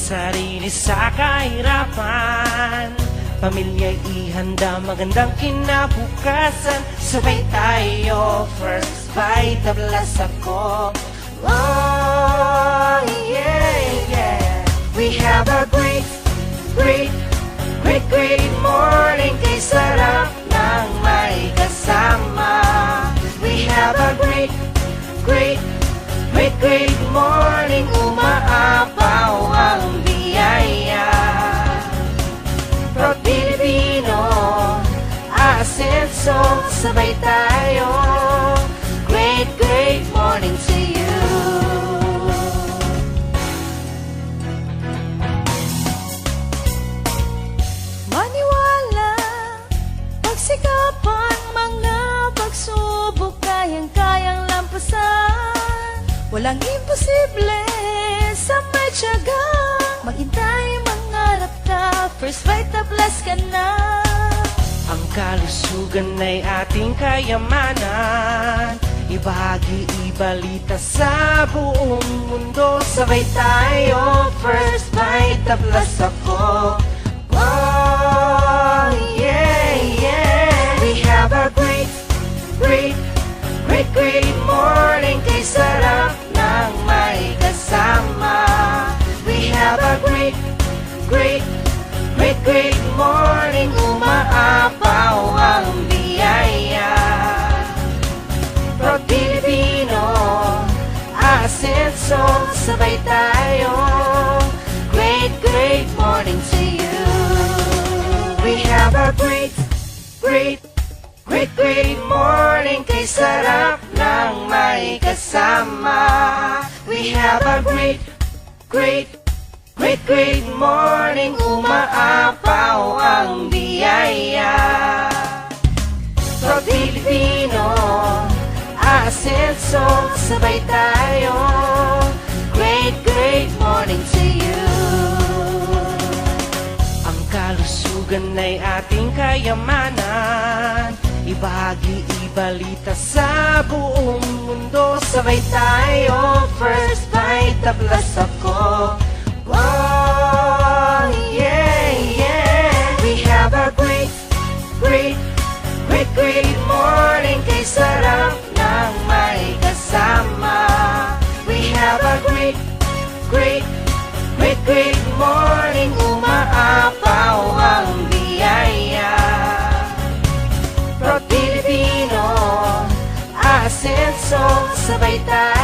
sarili sa kahirapan. Pamilya'y ihanda, magandang kinabukasan. Sabay tayo, first bite, tablas ako. Oh, yeah, yeah. We have a great morning. Kay sarap ng may kasama. We have a great morning. Umaapaw ang biyaya. Proud Filipino, asenso, sabay tayo. Great morning to you. Maniwala, pagsikapan, mga pagsubok, kayang-kayang lampasan. Walang imposible sa may tiyaga. Maghintay, mangarap ka, first bite, tablas ka na. Ang kalusugan ay ating kayamanan. Ibahagi, ibalita sa buong mundo. Sabay tayo, first bite, tablas ako. Oh, yeah, yeah. We have a great morning. Kay sarap ng may kasama. We have a great morning. Umaapaw ang biyaya. Proud Filipino, asenso, sabay tayo. Great morning to you. We have a great morning. Kay sarap ng may kasama. We have a great morning. Umaapaw ang biyaya. Proud Filipino, asenso, sabay tayo. Great morning to you. Ang kalusugan ay ating kayamanan. Ibahagi, ibalita sa buong mundo. Sabay tayo, first bite, tablas ako. Oh, yeah, yeah. We have a great morning. Kay sarap ng may kasama. We have a great morning. Umaapaw ang biyaya. Proud Filipino, asenso, sabay tayo.